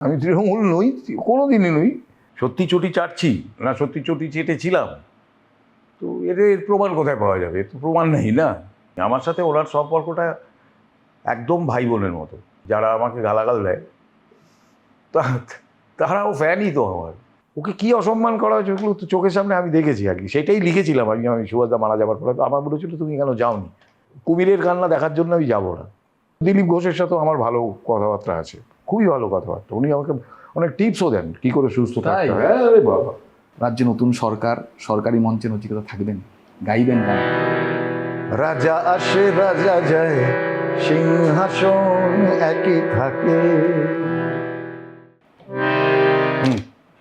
আমি তৃণমূল নই, কোনো দিনই নই। সত্যি চটি চাটছি না সত্যি চটি চেটেছিলাম, তো এর প্রমাণ কোথায় পাওয়া যাবে? এর তো প্রমাণ নেই না। আমার সাথে ওনার সম্পর্কটা একদম ভাই বোনের মতো। যারা আমাকে গালাগাল দেয় তারাও ফ্যানই তো আমার। ওকে কি অসম্মান করা হয়েছে ওগুলো তো চোখের সামনে আমি দেখেছি আর কি। সেটাই লিখেছিলাম আমি সুভাষদা মারা যাবার পরে। তো আমার বলেছিল তুমি কেন যাওনি, কুমিরের কান্না দেখার জন্য আমি যাবো না। দিলীপ ঘোষের সাথেও আমার ভালো কথাবার্তা আছে, খুবই ভালো কথাবার্তা। উনি আমাকে অনেক টিপসও দেন কি করে সুস্থ থাকতে হয়। আরে বাবা, রাজ্যে নতুন সরকার, সরকারি মঞ্চে নচিকেতা থাকবেন, গাইবেন গান। রাজা আসে রাজা যায়, সিংহাসন একই থাকে।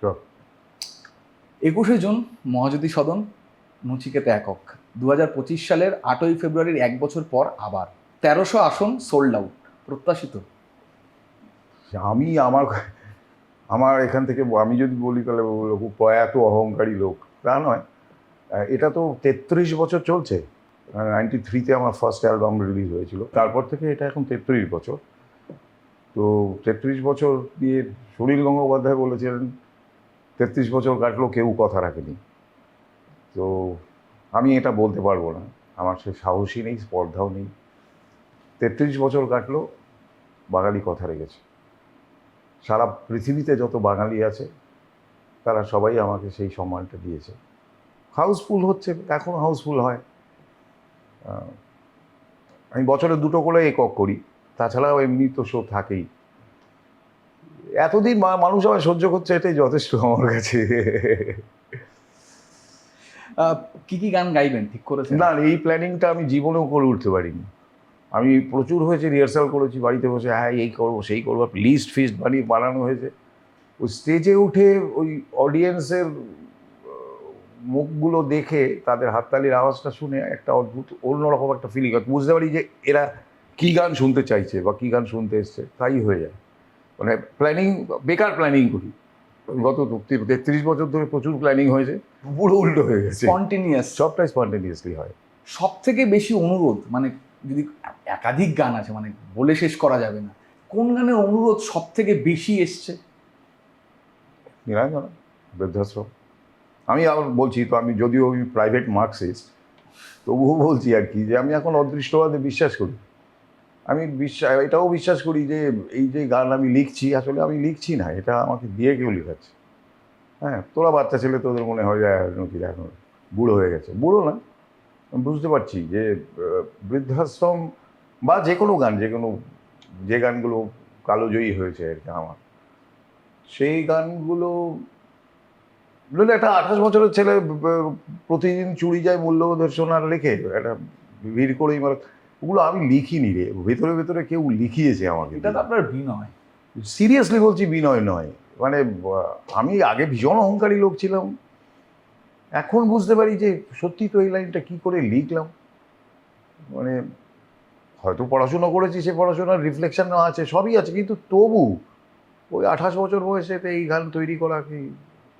সব 21শে জুন মহাজ্যোতি সদন, নচিকেতা একক। 2025 সালের 8ই ফেব্রুয়ারির 1 বছর পর আবার 1300 আসন সোল্ড আউট, প্রত্যাশিত? আমি আমার এখান থেকে আমি যদি বলি তাহলে বলবো খুব প্রয়াত অহংকারী লোক, তা নয়। এটা তো 33 বছর চলছে। 93-তে আমার ফার্স্ট অ্যালবাম রিলিজ হয়েছিল, তারপর থেকে এটা এখন 33 বছর। তো 33 বছর দিয়ে সলিল গঙ্গোপাধ্যায় বলেছিলেন 33 বছর কাটলো কেউ কথা রাখেনি। তো আমি এটা বলতে পারবো না, আমার সে সাহসী নেই, স্পর্ধাও নেই। 33 বছর কাটলো, বাঙালি কথা রেখেছে। সারা পৃথিবীতে যত বাঙালি আছে তারা সবাই আমাকে সেই সম্মানটা দিয়েছে। হাউসফুল হচ্ছে, এখনও হাউসফুল হয়। আমি বছরে 2টো করে একক করি, তাছাড়াও এমনি তো শো থাকেই। এতদিন মানুষ আমায় সহ্য করছে, এটাই যথেষ্ট আমার কাছে। কি কি গান গাইবেন ঠিক করেছেন? না, এই প্ল্যানিংটা আমি জীবনেও করে উঠতে পারিনি। আমি প্রচুর হয়েছে, রিহার্সাল করেছি বাড়িতে বসে, হ্যাঁ এই করবো সেই করবো, লিস্ট ফিস্ট বানানো হয়েছে। ওই স্টেজে উঠে ওই অডিয়েন্সের মুখগুলো দেখে, তাদের হাততালির আওয়াজটা শুনে একটা অদ্ভুত অন্যরকম একটা ফিলিং হয়। বুঝতে পারি যে এরা কী গান শুনতে চাইছে বা কী গান শুনতে এসছে, তাই হয়ে যায়। মানে প্ল্যানিং, বেকার প্ল্যানিং করি। গত 33 বছর ধরে প্রচুর প্ল্যানিং হয়েছে, পুরো উল্টো হয়ে গেছে। স্পন্টেনিয়াস, সবটাই স্পন্টেনিয়াসলি হয়। সব থেকে বেশি অনুরোধ, মানে যদি একাধিক গান আছে, মানে বলে শেষ করা যাবে না, কোন গানের অনুরোধ সব থেকে বেশি এসছে? নিরঞ্জনা, বৃদ্ধাশ্রম। আমি আবার বলছি তো, আমি যদিও ওই প্রাইভেট মার্কসিস্ট, তবুও বলছি আর কি যে আমি এখন অদৃষ্টবাদে বিশ্বাস করি। আমি এটাও বিশ্বাস করি যে এই যে গান আমি লিখছি, আসলে আমি লিখছি না, এটা আমাকে দিয়ে কেউ লেখাচ্ছে। হ্যাঁ, তোরা বাচ্চা ছেলে, তোদের মনে হয় যায় নচির এখন বুড়ো হয়ে গেছে। বুড়ো না, আমি বুঝতে পারছি যে বৃদ্ধাশ্রম বা যে কোনো গান, যে গানগুলো কালোজয়ী হয়েছে আর কি আমার, সেই গানগুলো একটা 28 বছরের ছেলে প্রতিদিন চুরি যায় মূল্যবোধের সোনার লেখে, একটা ভিড় করেই মার, ওগুলো আমি লিখিনি রে, ভেতরে ভেতরে কেউ লিখিয়েছে আমাকে। এটা তো আপনার বিনয়। সিরিয়াসলি বলছি, বিনয় নয়। মানে আমি আগে ভীষণ অহংকারী লোক ছিলাম, এখন বুঝতে পারি যে সত্যি তো এই লাইনটা কী করে লিখলাম। মানে হয়তো পড়াশুনো করেছি, সে পড়াশোনার রিফ্লেকশন আছে, সবই আছে, কিন্তু তবু ওই 28 বছর বয়সেতে এই গান তৈরি করা কি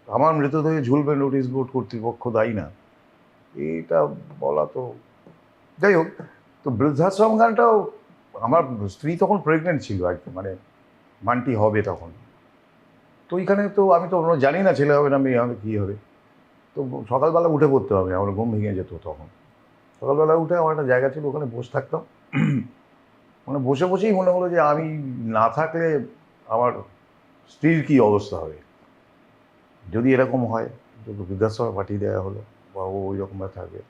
আমার মৃতদেহে ঝুলবে নোটিশ বোর্ড কর্তৃপক্ষ দায়ী না, এটা বলা তো। যাই হোক, তো বৃদ্ধাশ্রম গানটাও, আমার স্ত্রী তখন প্রেগনেন্ট ছিল আর কি, মানে মানটি হবে তখন। তো ওইখানে তো আমি তো জানি না ছেলে হবে না মেয়ে হবে কী হবে। তো সকালবেলা উঠে পড়তে হবে, আমার ঘুম ভেঙে যেত তখন। সকালবেলা উঠে আমার একটা জায়গা ছিল, ওখানে বসে থাকতাম। মানে বসে বসেই মনে হলো যে আমি না থাকলে আমার স্ত্রীর কী অবস্থা হবে যদি এরকম হয়, বৃদ্ধাশ্রমে পাঠিয়ে দেওয়া হলো বা ও ওই রকমভাবে থাকবে।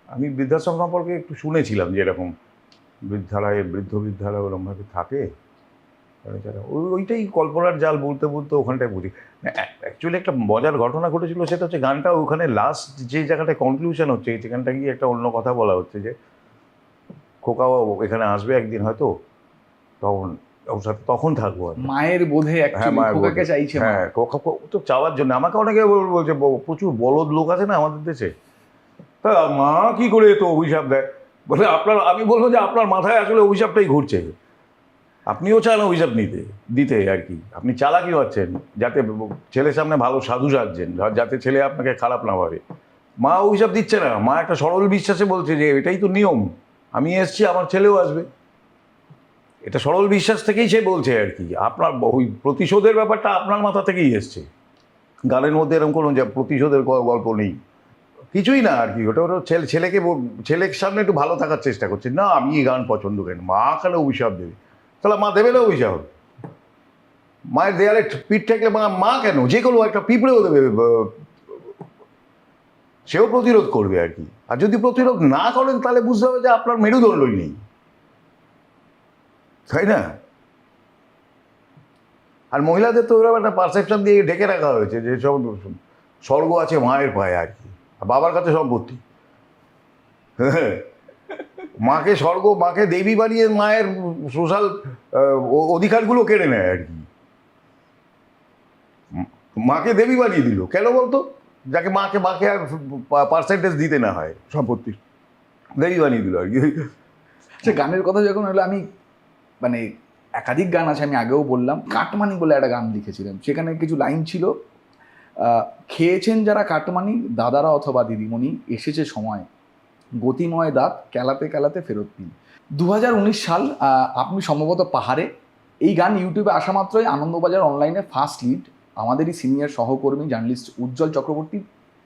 আমি বৃদ্ধাশ্রম সম্পর্কে একটু শুনেছিলাম যে এরকম বৃদ্ধ বিদ্যালয় ওরকমভাবে থাকে। যারা ওইটাই কল্পনার জাল বলতে বলতে ওখানটায় বুঝি। অ্যাকচুয়ালি একটা মজার ঘটনা ঘটেছিল, সেটা হচ্ছে গানটা ওখানে লাস্ট যে জায়গাটায় কনক্লুশন হচ্ছে, সেখানটা গিয়ে একটা অন্য কথা বলা হচ্ছে যে খোকাও এখানে আসবে একদিন হয়তো, তখন থাকবো। মায়ের বোধে খোকাকে চাইছে। হ্যাঁ, তো চাওয়ার জন্য আমাকে অনেকে বলছে, প্রচুর বলদ লোক আছে না আমাদের দেশে, তা মা কি করে তো অভিশাপ দেয় বলে আমি বলবো যে আপনার মাথায় আসলে অভিশাপটাই ঘুরছে। আপনিও চান অভিশাপ দিতে আর কি, আপনি চালাকি হচ্ছেন যাতে ছেলের সামনে ভালো সাধু সাজছেন, যাতে ছেলে আপনাকে খারাপ না ভাবে। মা অভিশাপ দিচ্ছে না, মা একটা সরল বিশ্বাসে বলছে যে এটাই তো নিয়ম, আমি এসছি, আমার ছেলেও আসবে। এটা সরল বিশ্বাস থেকেই সে বলছে আর কি। আপনার ওই প্রতিশোধের ব্যাপারটা আপনার মাথা থেকেই এসছে। গানের মধ্যে এরকম কোনো যে প্রতিশোধের গল্প নেই, কিছুই না আর কি। ওটা ওটা ছেলের সামনে একটু ভালো থাকার চেষ্টা করছে। না আমি এই গান পছন্দ করি না, মা কেন অভিশাপ দেবে? তাহলে মা দেবে না অভিশাপ? মায়ের দেয়ালে পিঠ ঠেকলে মা কেন, যে কোনো একটা পিঁপড়েও দেবে, সেও প্রতিরোধ করবে আর কি। আর যদি প্রতিরোধ না করেন তাহলে বুঝতে হবে যে আপনার মেরুদণ্ডই নেই, তাই না? আর মহিলাদের তো ওরকম একটা পারসেপশন দিয়ে ঢেকে রাখা হয়েছে যে সব স্বর্গ আছে মায়ের পায়ে আর কি, আর বাবার কাছে সম্পত্তি। মাকে স্বর্গ, মাকে দেবী বানিয়ে মায়ের সোশ্যাল অধিকারগুলো কেড়ে নেয় আর কি। মাকে দেবী বানিয়ে দিল কেন বলতো? যাকে মাকে আর পার্সেন্টেজ দিতে না হয় সম্পত্তি, দেবী বানিয়ে দিল আর কি। আচ্ছা, গানের কথা যখন হলো, আমি মানে একাধিক গান আছে, আমি আগেও বললাম। কাটমানি বলে একটা গান লিখেছিলেন, সেখানে কিছু লাইন ছিল, খেয়েছেন যারা কাটমানি দাদারা অথবা দিদিমণি, এসেছে সময় গতিময় দাঁত কেলাতে কেলাতে ফেরত দিন। 2019 সাল, আপনি সম্ভবত পাহাড়ে। এই গান ইউটিউবে আসা মাত্রই আনন্দবাজার অনলাইনে ফার্স্ট লিড আমাদেরই সিনিয়র সহকর্মী জার্নালিস্ট উজ্জ্বল চক্রবর্তী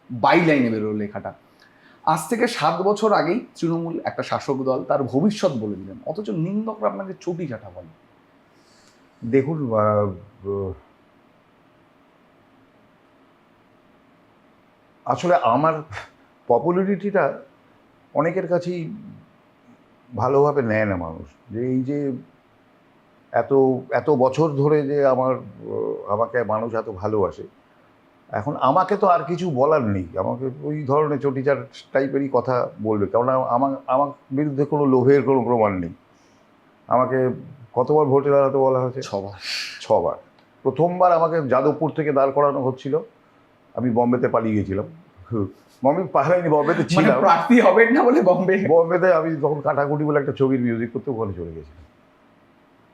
বাই লাইনে বেরোলো লেখাটা। আজ থেকে 7 বছর আগেই তৃণমূল একটা শাসক দল তার ভবিষ্যৎ বলে দিলেন, অথচ নিন্দকরা আপনাকে চটি চাটা বলে। দেখুন, আসলে আমার পপুলারিটিটা অনেকের কাছেই ভালোভাবে নেয় না মানুষ। যে এই যে এত এত বছর ধরে যে আমাকে মানুষ এত ভালোবাসে, এখন আমাকে তো আর কিছু বলার নেই। আমাকে ওই ধরনের চটিচার টাইপেরই কথা বলবে, কেননা আমার বিরুদ্ধে কোনো লোভের কোনো প্রমাণ নেই। আমাকে কতবার ভোটে দাঁড়াতে বলা হয়েছে? 6 বার। 6 বার। প্রথমবার আমাকে যাদবপুর থেকে দাঁড় করানো হচ্ছিল, আমি বম্বেতে পালিয়ে গেছিলাম। বম্বে পালাইনি, বম্বেতে ছিলাম, প্রার্থী হবেন না বলে বম্বেতে আমি তখন কাটাকুটি বলে একটা ছবির মিউজিক করতে ওখানে চলে গেছিলাম।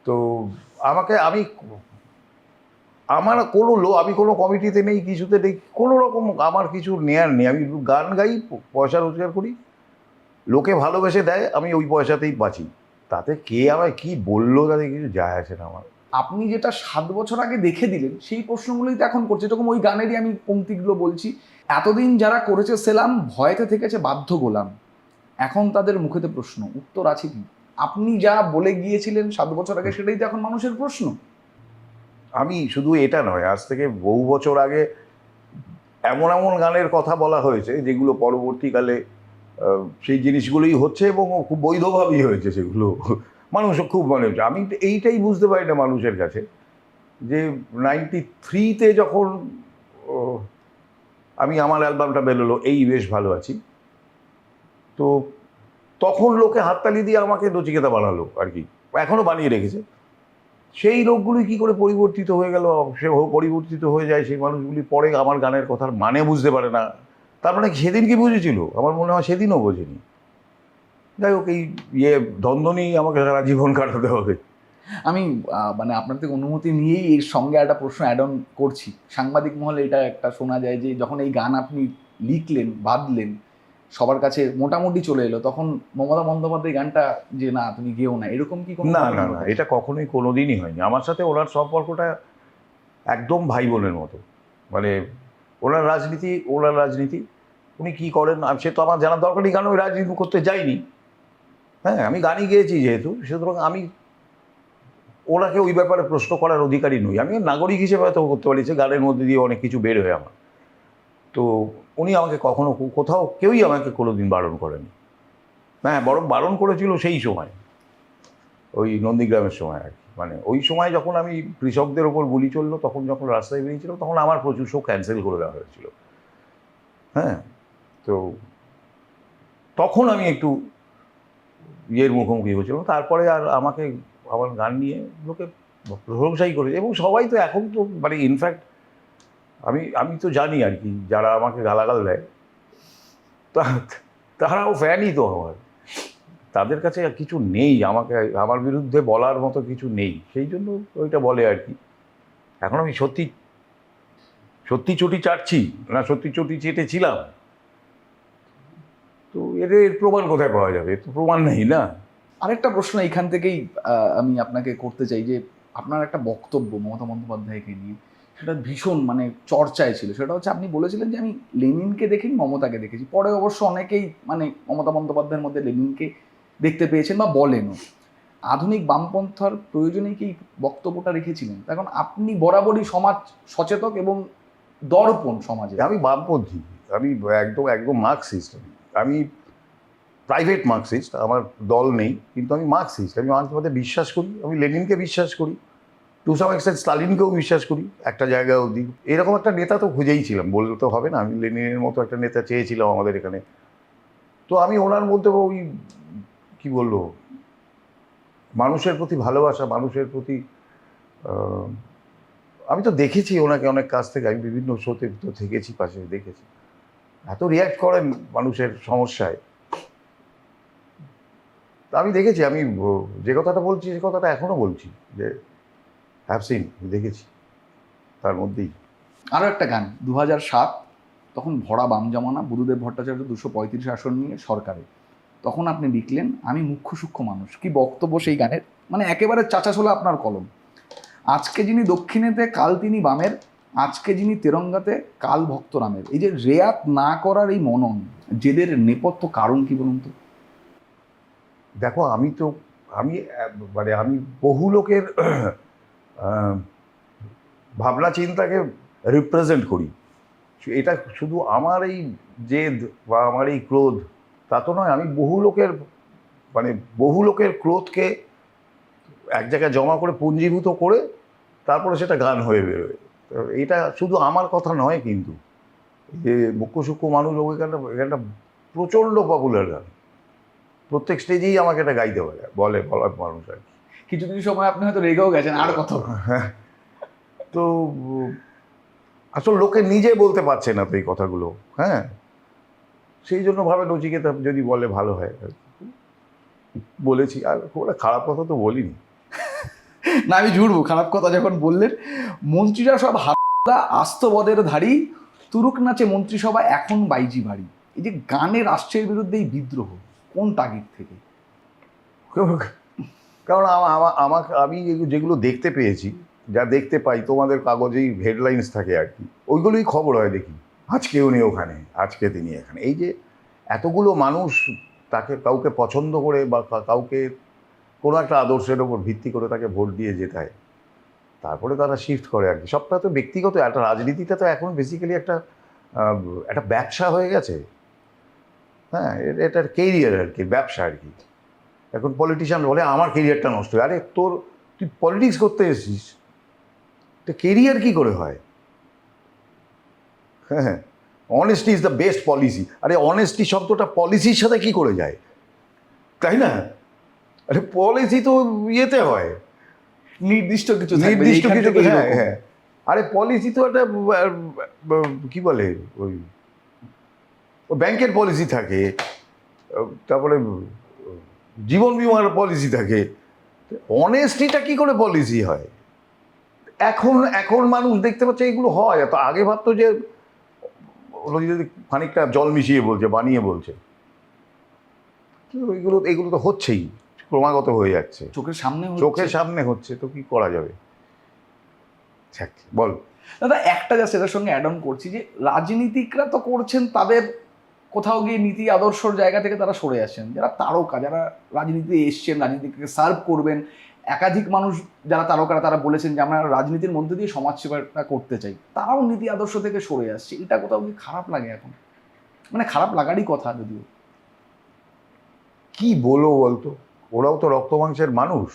তো আমার আমি কোনো কমিটিতে নেই, কিছুতে নেই, কোনো রকম আমার কিছু নেয়ার নেই। আমি গান গাই, পয়সা রোজগার করি, লোকে ভালোবেসে দেয়, আমি ওই পয়সাতেই বাঁচি। তাতে কে আমায় কি বললো তাতে কিছু যায় আসে না আমার। আপনি যেটা 7 বছর আগে দেখে দিলেন, সেই প্রশ্নগুলোই তো এখন করছে। এরকম ওই গানেরই আমি পংক্তিগুলো বলছি। এতদিন যারা করেছে সেলাম, ভয়তে থেকেছে বাধ্য গোলাম, এখন তাদের মুখেতে প্রশ্ন, উত্তর আছে কি? আপনি যা বলে গিয়েছিলেন 7 বছর আগে, সেটাই তো এখন মানুষের প্রশ্ন। আমি শুধু এটা নয়, আজ থেকে বহু বছর আগে এমন এমন গানের কথা বলা হয়েছে যেগুলো পরবর্তীকালে সেই জিনিসগুলোই হচ্ছে, এবং খুব বৈধভাবেই হয়েছে সেগুলো। মানুষ খুব আমি এইটাই বুঝতে পারি না মানুষের কাছে, যে 93-তে যখন আমার অ্যালবামটা বেরোলো, এই বেশ ভালো আছি, তো তখন লোকে হাততালি দিয়ে আমাকে নচিকেতা বানালো আর কি, এখনও বানিয়ে রেখেছে। সেই লোকগুলি কি করে পরিবর্তিত হয়ে গেল, সে পরিবর্তিত হয়ে যায় সেই মানুষগুলি, পরে আমার গানের কথার মানে বুঝতে পারে না। তার মানে সেদিন কি বুঝেছিল? আমার মনে হয় সেদিনও বোঝেনি। যাই হোক, এই দ্বন্দ্ব নিয়েই আমাকে সারা জীবন কাটাতে হবে। আমি মানে আপনার থেকে অনুমতি নিয়েই এর সঙ্গে একটা প্রশ্ন অ্যাড অন করছি। সাংবাদিক মহলে এটা একটা শোনা যায় যে যখন এই গান আপনি লিখলেন, বাঁধলেন, সবার কাছে মোটামুটি চলে এলো, তখন মমতা বন্দ্যোপাধ্যায় গানটা যে না তুমি গেও না, এরকম কি কোনো? না না না, এটা কখনোই কোনোদিনই হয়নি। আমার সাথে ওনার সম্পর্কটা একদম ভাই বোনের মতো। মানে ওনার রাজনীতি উনি কী করেন সে তো আমার জানার দরকার নেই, কারণ ওই রাজনীতি করতে যাইনি। হ্যাঁ, আমি গানই গেয়েছি যেহেতু, সুতরাং আমি ওনাকে ওই ব্যাপারে প্রশ্ন করার অধিকারী নই। আমি নাগরিক হিসেবে হয়তো করতে পারি, যে গানের মধ্যে দিয়ে অনেক কিছু বের হয়ে আমার। তো উনি আমাকে কখনো কোথাও কেউই আমাকে কোনোদিন বারণ করেনি। হ্যাঁ, বরং বারণ করেছিল সেই সময়, ওই নন্দীগ্রামের সময় আর কি। মানে ওই সময় যখন আমি কৃষকদের ওপর গুলি চললো, তখন যখন রাস্তায় বেরিয়েছিল, তখন আমার প্রচুর শো ক্যান্সেল করে দেওয়া হয়েছিল। হ্যাঁ, তো তখন আমি একটু মুখোমুখি হয়েছিলাম। তারপরে আর আমাকে আমার গান নিয়ে লোকে প্রশংসাই করেছে, এবং সবাই তো এখন তো মানে ইনফ্যাক্ট আমি তো জানি আর কি, যারা আমাকে গালাগাল দেয় তারাও ফ্যানই তো আমার। তাদের কাছে কিছু নেই আমার বিরুদ্ধে বলার মতো কিছু নেই, সেই জন্য ওইটা বলে আর কি। এখন আমি সত্যি চটি চাটছি না সত্যি চটি চেটেছিলাম, তো এর প্রমাণ কোথায় পাওয়া যাবে? তো প্রমাণ নেই না। আরেকটা প্রশ্ন এইখান থেকেই আমি আপনাকে করতে চাই যে আপনার একটা বক্তব্য মমতা বন্দ্যোপাধ্যায়কে নিয়ে, সেটা ভীষণ মানে চর্চায় ছিল। সেটা হচ্ছে আপনি বলেছিলেন যে আমি লেনিনকে দেখিনি, মমতাকে দেখেছি। পরে অবশ্য অনেকেই মানে মমতা বন্দ্যোপাধ্যায়ের মধ্যে লেনিনকে দেখতে পেয়েছেন বা বলেনও। আধুনিক বামপন্থার প্রয়োজনেই কি এই বক্তব্যটা রেখেছিলেন? এখন আপনি বরাবরই সমাজ সচেতক এবং দর্পণ সমাজে। আমি বামপন্থী, আমি একদম একদম মার্কসিস্ট। আমি প্রাইভেট মার্কসিস্ট, আমার দল নেই, কিন্তু আমি মার্কসিস্ট। আমি মার্কসবাদে বিশ্বাস করি, আমি লেনিনকে বিশ্বাস করি, টু সাম এক্সটেন্ট স্টালিনকেও বিশ্বাস করি একটা জায়গায় অবধি। এরকম একটা নেতা তো খুঁজেই ছিলাম, বললে তো হবে না। আমি লেনিনের মতো একটা নেতা চেয়েছিলাম আমাদের এখানে। তো আমি ওনার মধ্যে ওই কি বলবো, মানুষের প্রতি ভালোবাসা, মানুষের প্রতি আমি তো দেখেছি ওনাকে অনেক কাছ থেকে, আমি বিভিন্ন শোতে তো থেকেছি, পাশে দেখেছি এত রিয়্যাক্ট করেন মানুষের সমস্যায়। আমি দেখেছি, আমি যে কথাটা বলছি সে কথাটা এখনো বলছি, যে হ্যাভ সিন, দেখেছি তার মধ্যেই। আরও একটা গান 2007, তখন ভরা বাম জমানা, বুদ্ধদেব ভট্টাচার্য 235 আসন নিয়ে সরকারে। তখন আপনি লিখলেন আমি মুখ্য সূক্ষ্ম মানুষ। কি বক্তব্য সেই গানের, মানে একেবারে চাচা ছোলা আপনার কলম। আজকে যিনি দক্ষিণেতে কাল তিনি বামের, আজকে যিনি তেরঙ্গাতে কাল ভক্ত রামের। এই যে রেয়াত না করার এই মনন, জেদের নেপথ্য কারণ কি বলুন তো? দেখো, আমি মানে আমি বহু লোকের ভাবনা চিন্তাকে রিপ্রেজেন্ট করি। এটা শুধু আমার এই জেদ বা আমার এই ক্রোধ তা তো নয়। আমি বহু লোকের ক্রোধকে এক জায়গায় জমা করে পুঞ্জীভূত করে তারপরে সেটা গান হয়ে বেরোয়। তো এটা শুধু আমার কথা নয়, কিন্তু যে মুখ্য সূক্ষ্ম মানুষ, ওই গানটা প্রচণ্ড পপুলার গান। প্রত্যেক স্টেজেই আমাকে এটা গাইতে বলার মানুষ আর কি। কিছু কিছু সময় আপনি হয়তো রেগেও গেছেন, আর কত। তো আসলে লোকে নিজে বলতে পারছে না তো এই কথাগুলো, হ্যাঁ, সেই জন্য ভাবে নচিকেতা যদি বলে ভালো হয়। বলেছি, আর খুব একটা খারাপ কথা তো বলিনি। না, আমি জুড়বো খারাপ কথা যখন বললেন। মন্ত্রীরা সব হাতদা আস্তবদের ধারী, তুরুক নাচে মন্ত্রিসভা এখন বাইজি ভারী। এই যে গানের রাষ্ট্রের বিরুদ্ধে এই বিদ্রোহ, কোন তাগিদ থেকে? কারণ আমি যেগুলো দেখতে পেয়েছি, যা দেখতে পাই তোমাদের কাগজেই হেডলাইন্স থাকে আর কি, ওইগুলোই খবর হয় দেখি। আজকে উনি ওখানে, আজকে তিনি এখানে। এই যে এতগুলো মানুষ তাকে কাউকে পছন্দ করে বা কাউকে কোনো একটা আদর্শের ওপর ভিত্তি করে তাকে ভোট দিয়ে জেতায়, তারপরে তারা শিফট করে আর কি। সবটা তো ব্যক্তিগত। একটা রাজনীতিটা তো এখন বেসিক্যালি একটা ব্যবসা হয়ে গেছে। হ্যাঁ, এটা কেরিয়ার আর কি, ব্যবসা আর কি। এখন পলিটিশিয়ান বলে আমার কেরিয়ারটা নষ্ট হয়। আরে তুই পলিটিক্স করতে এসেছিস, তো কেরিয়ার কী করে হয়? হ্যাঁ, honesty is the best policy. আরে অনেস্টি শব্দটা পলিসির সাথে কি করে যায়, তাই না? আরে পলিসি তো ইয়েতে হয়, নির্দিষ্ট কিছু হ্যাঁ হ্যাঁ। আরে পলিসি তো একটা কি বলে, ওই ব্যাংকের পলিসি থাকে, তারপরে জীবন বিমার পলিসি থাকে। অনেস্টিটা কি করে পলিসি হয়? এখন মানুষ দেখতে পাচ্ছে এগুলো হয়। তো আগে ভাবতো যে যদি খানিকটা জল মিশিয়ে বলছে, বানিয়ে বলছে। এগুলো তো হচ্ছেই, ক্রমাগত হয়ে যাচ্ছে, চোখের সামনে হচ্ছে। তো কি করা যাবে? বল দাদা, একটা যা সেটার সঙ্গে অ্যাড অন করছি, যে রাজনীতিকরা তো করছেন তাদের কোথাও গিয়ে নীতি আদর্শর জায়গা থেকে তারা সরে আসেন। যারা তারকা, যারা রাজনীতিতে এসছেন, রাজনীতিকে সার্ভ করবেন, একাধিক মানুষ যারা তারকারা, তারা বলেছেন যে আমরা রাজনীতির মধ্যে দিয়ে সমাজসেবাটা করতে চাই, তারাও নীতি আদর্শ থেকে সরে আসছে। এটা কোথাও গিয়ে খারাপ লাগে এখন, মানে খারাপ লাগারই কথা। যদিও কি বলবো বলতো, ওরাও তো রক্ত মাংসের মানুষ,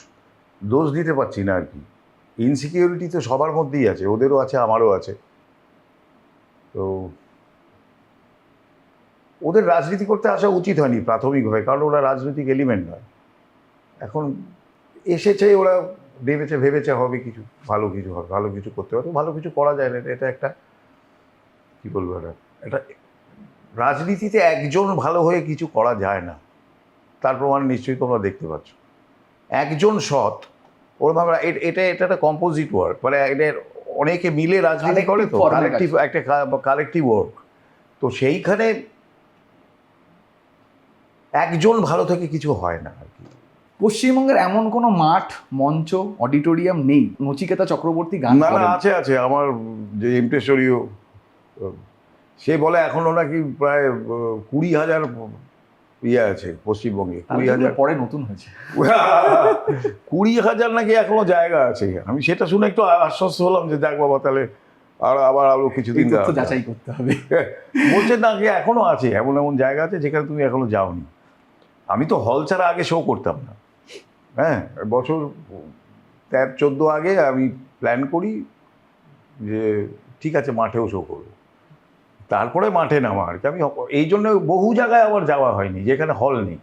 দোষ দিতে পারছি না আর কি। ইনসিকিউরিটি তো সবার মধ্যেই আছে, ওদেরও আছে, আমারও আছে। তো ওদের রাজনীতি করতে আসা উচিত হয়নি প্রাথমিকভাবে, কারণ ওরা রাজনৈতিক এলিমেন্ট নয়। এখন এসেছে, ওরা ভেবেছে হবে কিছু ভালো, কিছু হবে, ভালো কিছু করতে হবে। ভালো কিছু করা যায় না, এটা একটা কি বলবো, এটা রাজনীতিতে একজন ভালো হয়ে কিছু করা যায় না, তার প্রমাণ নিশ্চয়ই তোমরা দেখতে পাচ্ছ। একজন সৎ, ওর ভাবনা এটা একটা কম্পোজিট ওয়ার্ক, মানে এটা অনেকে মিলে রাজনীতি করে, তো একটা কালেকটিভ ওয়ার্ক। তো সেইখানে একজন ভালো থেকে কিছু হয় না আর কি। পশ্চিমবঙ্গের এমন কোনো মাঠ, মঞ্চ, অডিটোরিয়াম নেই নচিকেতা চক্রবর্তী গান না না করেন? আছে আছে, আমার যে এমটেশ্বরীয় সে বলে এখনো নাকি প্রায় 20,000 ইয়ে আছে পশ্চিমবঙ্গে, তাহলে 20,000 এগুলো পরে নতুন হয়েছে। 20,000 নাকি এখনো জায়গা আছে। আমি সেটা শুনে একটু আশ্বস্ত হলাম যে দেখ বাবা, তাহলে আর আবার আরো কিছুদিন এই তথ্য যাচাই করতে হবে। বলছে নাকি এখনো আছে, এমন এমন জায়গা আছে যেখানে তুমি এখনো যাওনি। আমি তো হল ছাড়া আগে শো করতাম না। হ্যাঁ, বছর 13-14 আগে আমি প্ল্যান করি যে ঠিক আছে মাঠেও শো করবো, তারপরে মাঠে নামা আর কি। আমি এই জন্য বহু জায়গায় আবার যাওয়া হয়নি যেখানে হল নেই,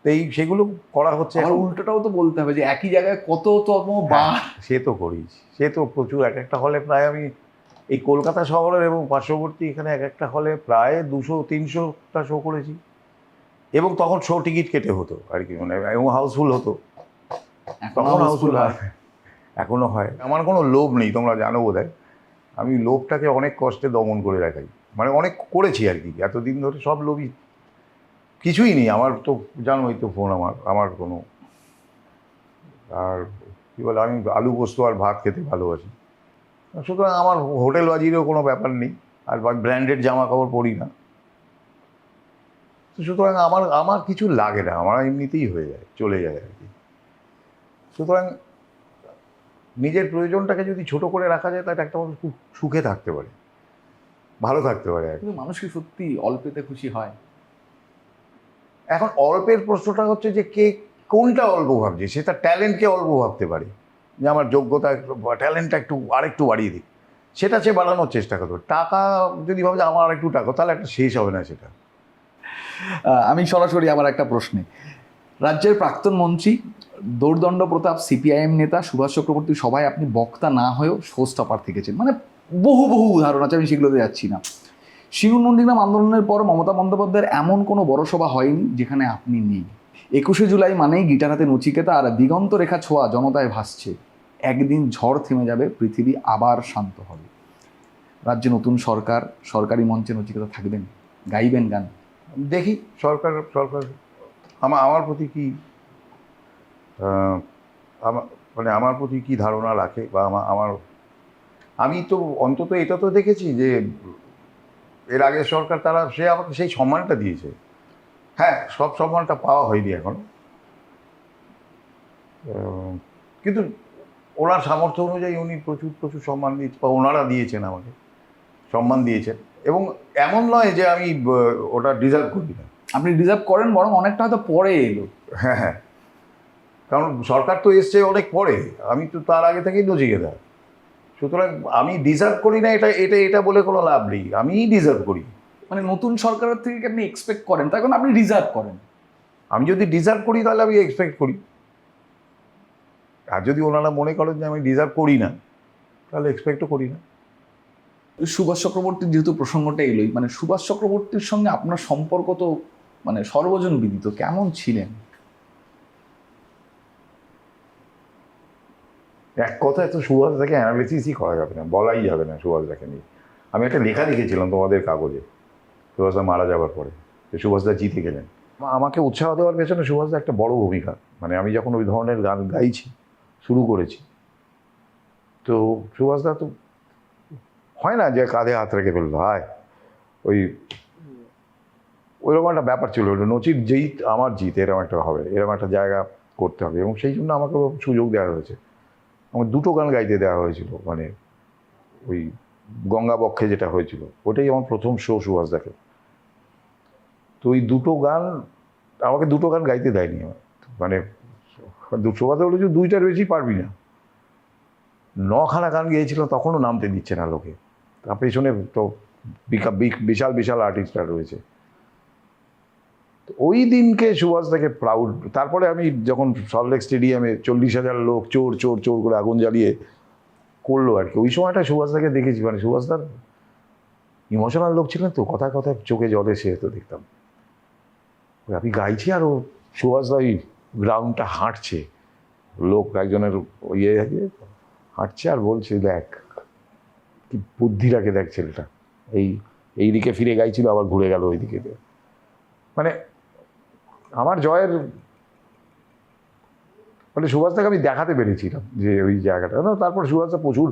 তো এই সেগুলো করা হচ্ছে আর এখন। উল্টোটাও তো বলতে হবে যে একই জায়গায় কততম বার। সে তো করিস, সে তো প্রচুর। এক একটা হলে প্রায় আমি এই কলকাতা শহরের এবং পার্শ্ববর্তী এখানে এক একটা হলে প্রায় 200-300টা শো করেছি। এবং তখন শো টিকিট কেটে হতো আর কি, মানে এবং হাউসফুল হতো। তখন হাউসফুল হয়, এখনো হয়। আমার কোনো লোভ নেই, তোমরা জানো বোধহয়। আমি লোভটাকে অনেক কষ্টে দমন করে রাখাই, মানে অনেক করেছি আর কি এতদিন ধরে। সব লোভই, কিছুই নেই আমার তো, জানোই তো ফোন আমার কোনো। আর কী বলে, আমি আলু পোস্ত আর ভাত খেতে ভালোবাসি, সুতরাং আমার হোটেলবাজিরও কোনো ব্যাপার নেই। আর ব্র্যান্ডেড জামা কাপড় পরি না, তো সুতরাং আমার কিছু লাগে না, আমার এমনিতেই হয়ে যায়, চলে যায় আর কি। সুতরাং নিজের প্রয়োজনটাকে যদি ছোট করে রাখা যায়, তাহলে একটা মানুষ খুব সুখে থাকতে পারে, ভালো থাকতে পারে আর কি। কিন্তু মানুষ কি সত্যি অল্পেতে খুশি হয়? এখন অল্পের প্রশ্নটা হচ্ছে যে কে কোনটা অল্প ভাবছে। সে তার ট্যালেন্টকে অল্প ভাবতে পারে, যে আমার যোগ্যতা, ট্যালেন্টটা আরেকটু বাড়িয়ে দিই, সেটা সে বাড়ানোর চেষ্টা করবে। টাকা যদি ভাবে যে আমার আরেকটু টাকা, তাহলে একটা শেষ হবে না সেটা। আমি সরাসরি আমার একটা প্রশ্নে, রাজ্যের প্রাক্তন মন্ত্রী, দোর্দণ্ড প্রতাপ সিপিআইএম নেতা সুভাষ চক্রবর্তী সবাই আপনি বক্তা না হয়েও শো স্টপার থেকেছেন। মানে বহু বহু উদাহরণ আছে, আমি সেগুলোতে যাচ্ছি না। সিঙ্গুর নন্দীগ্রাম আন্দোলনের পর মমতা বন্দ্যোপাধ্যায়ের এমন কোনো বড় সভা হয়নি যেখানে আপনি নেই। 21শে জুলাই মানেই গিটার হাতে নচিকেতা আর দিগন্ত রেখা ছোঁয়া জনতায় ভাসছে। একদিন ঝড় থেমে যাবে, পৃথিবী আবার শান্ত হবে। রাজ্যে নতুন সরকার, সরকারি মঞ্চে নচিকেতা থাকবেন, গাইবেন গান। দেখি সরকার আমার প্রতি কি মানে আমার প্রতি কি ধারণা রাখে, বা আমি তো অন্তত এটা তো দেখেছি যে এর আগের সরকার সে আমাকে সেই সম্মানটা দিয়েছে। হ্যাঁ, সব সম্মানটা পাওয়া হয়নি এখনো, কিন্তু ওনার সামর্থ্য অনুযায়ী উনি প্রচুর প্রচুর সম্মান দিয়েছে, বা ওনারা দিয়েছেন, আমাকে সম্মান দিয়েছেন। এবং এমন নয় যে আমি ওটা ডিজার্ভ করি না। আপনি ডিজার্ভ করেন, বরং অনেকটা হয়তো পরে এলো। হ্যাঁ হ্যাঁ, কারণ সরকার তো এসছে অনেক পরে, আমি তো তার আগে থেকেই নচিকেতা। সুতরাং আমি ডিজার্ভ করি না, এটা বলে কোনো লাভ নেই, আমিই ডিজার্ভ করি। মানে নতুন সরকারের থেকে আপনি এক্সপেক্ট করেন, তার কারণ আপনি রিজার্ভ করেন। আমি যদি ডিজার্ভ করি তাহলে আমি এক্সপেক্ট করি, আর যদি ওনারা মনে করেন যে আমি ডিজার্ভ করি না, তাহলে এক্সপেক্টও করি না। সুভাষ চক্রবর্তীর যেহেতু প্রসঙ্গটা এলোই, মানে সুভাষ চক্রবর্তীর সঙ্গে আপনার সম্পর্ক তো মানে সর্বজন বিদিত, কেমন ছিলেন? এক কথায় তো সুভাষদাকে অ্যানালিসিসই করা যাবে না, বলাই যাবে না সুভাষদাকে নিয়ে। আমি একটা লেখা লিখেছিলাম তোমাদের কাগজে সুভাষদা মারা যাওয়ার পরে, যে সুভাষদা জিতে গেলেন। আমাকে উৎসাহ দেওয়ার পেছনে সুভাষদা একটা বড় ভূমিকা। মানে আমি যখন ওই ধরনের গান গাইছি, শুরু করেছি, তো সুভাষদা তো হয় না যে কাঁধে হাত রেখে ফেললো, ওইরকম একটা ব্যাপার ছিল। নচির জিত আমার জিত, এরকম একটা হবে, এরকম একটা জায়গা করতে হবে। এবং সেই জন্য আমাকে সুযোগ দেওয়া হয়েছে। আমার 2টো গান গাইতে দেওয়া হয়েছিল, মানে ওই গঙ্গাবক্ষে যেটা হয়েছিল, ওটাই আমার প্রথম শো সুভাষদাকে। তো ওই 2টো গান, আমাকে 2টো গান গাইতে দেয়নি আমার। মানে সুভাষদা বলেছে 2টার বেশি পারবি না। 9খানা গান গিয়েছিল, তখনও নামতে দিচ্ছে না লোকে। তার পেছনে তো বিশাল বিশাল আর্টিস্টরা রয়েছে। ওই দিনকে সুভাষদাকে প্রাউড। তারপরে আমি যখন সল্টলেক স্টেডিয়ামে 40,000 লোক চোর চোর চোর করে আগুন জ্বালিয়ে করলো আর কি, ওই সময়টা সুভাষদাকে দেখেছি। মানে সুভাষদার ইমোশনাল লোক ছিলেন তো, কথায় কথায় চোখে জলে সে তো দেখতাম। আমি গাইছি আর ও সুভাষদা ওই গ্রাউন্ডটা হাঁটছে, লোক একজনের ইয়ে হাঁটছে আর বলছে দেখ কি বুদ্ধি রাখে, দেখ ছেলেটা এই দিকে ফিরে গাইছিল, আবার ঘুরে গেল ওই দিকে। মানে আমার জয়ের মানে সুভাষদাকে আমি দেখাতে পেরেছিলাম যে ওই জায়গাটা না। তারপর সুভাষদা প্রচুর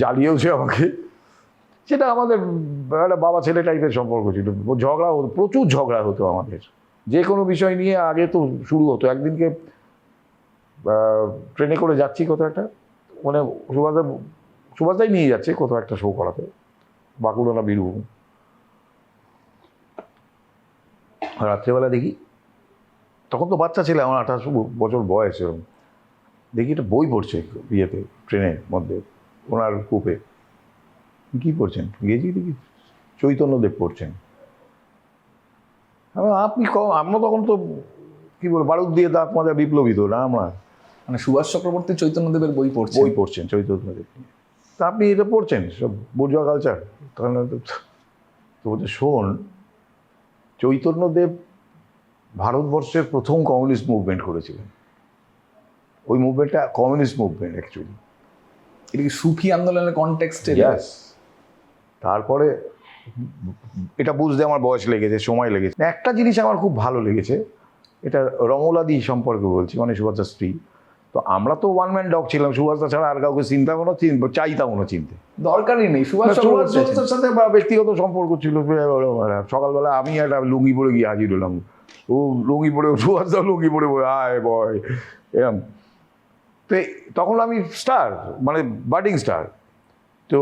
জ্বালিয়েওছে আমাকে, সেটা আমাদের একটা বাবা ছেলে টাইপের সম্পর্ক ছিল। ঝগড়া হতো, প্রচুর ঝগড়া হতো আমাদের যে কোনো বিষয় নিয়ে। আগে তো শুরু হতো, একদিনকে ট্রেনে করে যাচ্ছি কোথাও একটা, মানে সুভাষদাই নিয়ে যাচ্ছে কোথাও একটা শো করাতে, বাঁকুড়া না বীরভূম। রাত্রেবেলা দেখি, তখন তো বাচ্চা ছেলে, আমার 28 বছর বয়স এরকম, দেখি একটা বই পড়ছে ইয়েতে, ট্রেনের মধ্যে, ওনার কূপে। কী পড়ছেন? গেছি দেখি চৈতন্যদেব পড়ছেন। আপনি আমরা তখন তো কী বলবো, বারুদ দিয়ে দাঁত মাজা বিপ্লবী তো না আমরা। মানে সুভাষ চক্রবর্তী চৈতন্যদেবের বই পড়ছেন চৈতন্যদেব নিয়ে, তা আপনি এটা পড়ছেন সব বুর্জোয়া কালচার? তাহলে তো বলছে, শোন, চৈতন্যদেব ভারতবর্ষের প্রথম কমিউনিস্ট মুভমেন্ট করেছিলেন। ওই মুভমেন্টটা কমিউনিস্ট মুভমেন্ট অ্যাকচুয়ালি। এটা কি সুফি আন্দোলনের কনটেক্সটে? ইয়াস। তারপরে এটা বুঝতে আমার বয়স লেগেছে, সময় লেগেছে। একটা জিনিস আমার খুব ভালো লেগেছে, এটা রমলাদি সম্পর্কে বলছি, মানে সুভাষদার স্ত্রী। তো আমরা তো ওয়ান ম্যান ডগ ছিলাম, সুভাষদা ছাড়া আর কাউকে চিন্তামও না, চাইতামও না চিনতে। দরকারই নেই। সুভাষদার সাথে ব্যক্তিগত সম্পর্ক ছিল। সকালবেলা আমি একটা লুঙ্গি পরে গিয়ে হাজির হলাম, ও লুঙ্গি পরে, সুভাষদা লুঙ্গি পরে আয় বয় এরম। তো তখন আমি স্টার, মানে বাডিং স্টার। তো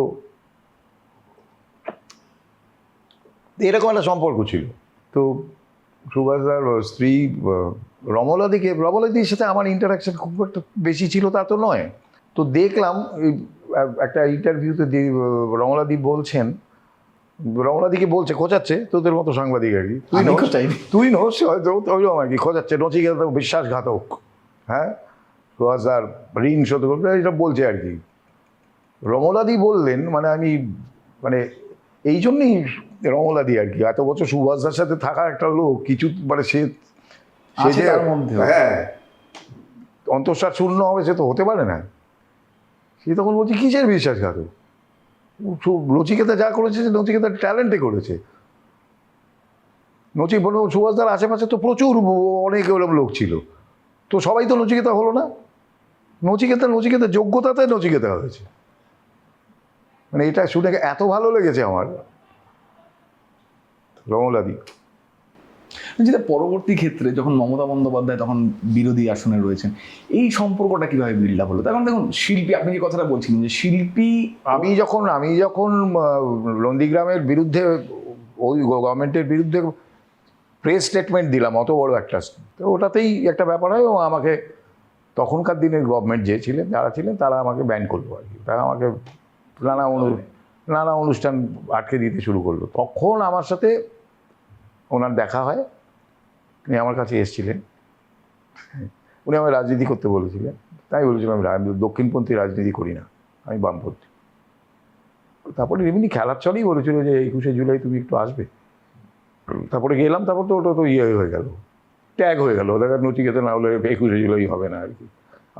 এরকম একটা সম্পর্ক ছিল। তো সুভাষদার স্ত্রী রমলাদির সাথে আমার ইন্টারাকশন খুব একটা বেশি ছিল তা তো নয়। তো দেখলাম একটা ইন্টারভিউতে রমলাদি বলছেন, রমলাদিকে বলছে, খোঁচাচ্ছে তোদের মতো সাংবাদিক আর কি, তুই নোস হয়তো ওইরকম আর কি, খোঁচাচ্ছে নচিকেতা বিশ্বাসঘাতক, হ্যাঁ সুভাষদার ঋণ শোধ করবে, এটা বলছে আর কি। রমলাদি বললেন, মানে আমি মানে এই জন্যই রমলাদি আর কি, এত বছর সুভাষদার সাথে থাকা একটা লোক, কিছু মানে সে যে হ্যাঁ অন্তঃসার শূন্য হবে সে তো হতে পারে না। সে তখন বলছি কিসের বিশ্বাসঘাতক, নচিকেতা যা করেছে নচিকেতা ট্যালেন্টে করেছে। সুভাষদার আশেপাশে তো প্রচুর অনেক ওরকম লোক ছিল, তো সবাই তো নচিকেতা হলো না। নচিকেতা যোগ্যতাতে নচিকেতা হয়েছে। মানে এটা শুনে এত ভালো লেগেছে আমার রমলাদি। যেটা পরবর্তী ক্ষেত্রে যখন মমতা বন্দ্যোপাধ্যায় তখন বিরোধী আসনে রয়েছেন, এই সম্পর্কটা কিভাবে বিল্ড আপ হলো? তখন দেখুন শিল্পী, আপনি যে কথাটা বলছিলেন যে শিল্পী, আমি যখন নন্দীগ্রামের বিরুদ্ধে, ওই গভর্নমেন্টের বিরুদ্ধে প্রেস স্টেটমেন্ট দিলাম, অত বড় একটা, তো ওটাতেই একটা ব্যাপার হয়। ও আমাকে তখনকার দিনের গভর্নমেন্ট যে ছিলেন, যারা ছিলেন তারা আমাকে ব্যান করলো আর কি। তারা আমাকে নানা অনুষ্ঠান আটকে দিতে শুরু করলো। তখন আমার সাথে ওনার দেখা হয়, উনি আমার কাছে এসেছিলেন, উনি আমায় রাজনীতি করতে বলেছিলেন। তাই বলেছিলাম আমি দক্ষিণপন্থী রাজনীতি করি না, আমি বামপন্থী। তারপরে এমনি খেলার চলেই বলেছিল যে 21শে জুলাই তুমি একটু আসবে। তারপরে গেলাম, তারপর তো ওটা তো ইয়ে হয়ে গেল, ট্যাগ হয়ে গেল, দেখা নচিকেতা না হলে 21শে জুলাই হবে না আর কি।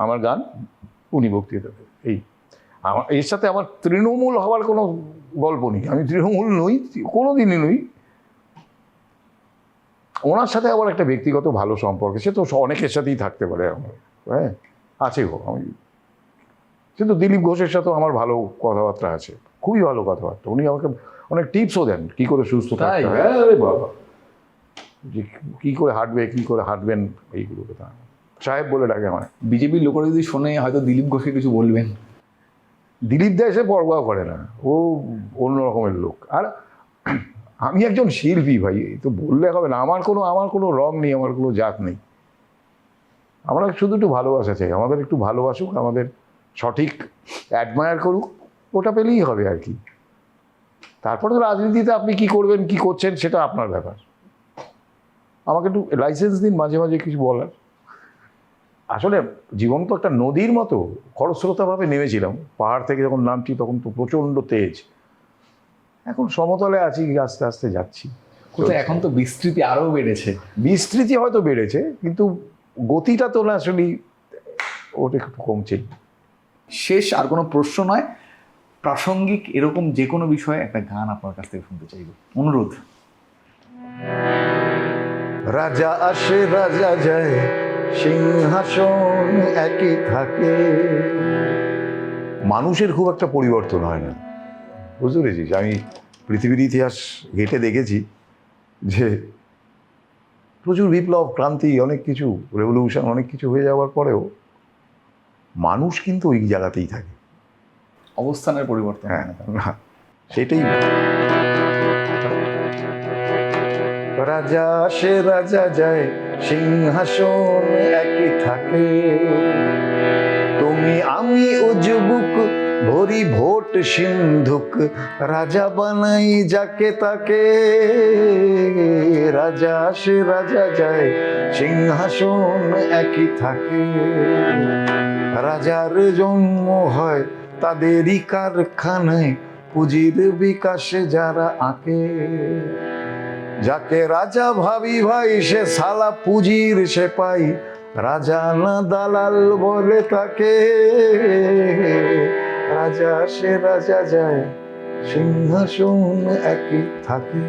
আমার গান, উনি বক্তৃতা দেবে, এই আমার এর সাথে আমার তৃণমূল হওয়ার কোনো গল্প নেই। আমি তৃণমূল নই, কোনো দিনই নই। ওনার সাথে আবার একটা ব্যক্তিগত ভালো সম্পর্ক, সে তো অনেকের সাথেই থাকতে পারে আমার, হ্যাঁ আছে গো। আমি কিন্তু দিলীপ ঘোষের সাথেও আমার ভালো কথাবার্তা আছে, খুবই ভালো কথাবার্তা। উনি আমাকে অনেক টিপসও দেন কী করে সুস্থ থাকতে হয়। আরে বাবা, যে কী করে হাঁটবে, কী করে হাঁটবেন, এইগুলো কথা সাহেব বলে ডাকে আমার। বিজেপির লোকেরা যদি শোনে হয়তো দিলীপ ঘোষকে কিছু বলবেন। দিলীপ দা এসে পরোয়া করে না, ও অন্য রকমের লোক। আর আমি একজন শিল্পী ভাই, তো বললে হবে না। আমার কোনো রং নেই, আমার কোনো জাত নেই। আমরা শুধু একটু ভালোবাসা চাই, আমাদের একটু ভালোবাসুক, আমাদের সঠিক অ্যাডমায়ার করুক, ওটা পেলেই হবে আর কি। তারপরে তো রাজনীতিতে আপনি কি করবেন, কি করছেন, সেটা আপনার ব্যাপার। আমাকে একটু লাইসেন্স দিন মাঝে মাঝে কিছু বলার। আসলে জীবন তো একটা নদীর মতো, খরস্রোতাভাবে নেমেছিলাম। পাহাড় থেকে যখন নামছি তখন তো প্রচণ্ড তেজ, এখন সমতলে আছি, আস্তে আস্তে যাচ্ছি। কোথায় এখন তো বিস্তৃতি আরও বেড়েছে। বিস্তৃতি হয়তো বেড়েছে, কিন্তু গতিটা তো না, আসলে ওটা একটু কমছে। শেষ আর কোনো প্রশ্ন নয়, প্রাসঙ্গিক এরকম যে কোনো বিষয়ে একটা গান আপনার কাছ থেকে শুনতে চাইব, অনুরোধ। রাজা আসে রাজা যায়, সিংহাসন একই থাকে। মানুষের খুব একটা পরিবর্তন হয় না, বুঝতে পেরেছিস? আমি পৃথিবীর ইতিহাস ঘেঁটে দেখেছি যে প্রচুর বিপ্লব, ক্রান্তি, অনেক কিছু, রেভলিউশন, অনেক কিছু হয়ে যাওয়ার পরেও মানুষ কিন্তু ওই জায়গাতেই থাকে। অবস্থানের পরিবর্তন হয় হ্যাঁ, না। না, সেটাই। রাজা সে রাজা যায়, সিংহাসন একই থাকে। তুমি আমি উজবুক ভরি ভোট সিন্ধুক, রাজা বানাই যাকে তাকে। রাজা সে রাজা যায়, সিংহাসন একই থাকে। রাজার জন্ম হয় তাদেরই কারখানায়, পুঁজির বিকাশে যারা আঁকে। যাকে রাজা ভাবি ভাই, সে সালা পুঁজির সে পাই, রাজা না দালাল বলে তাকে। রাজা সে রাজা যায়, সিংহাসন একই থাকে।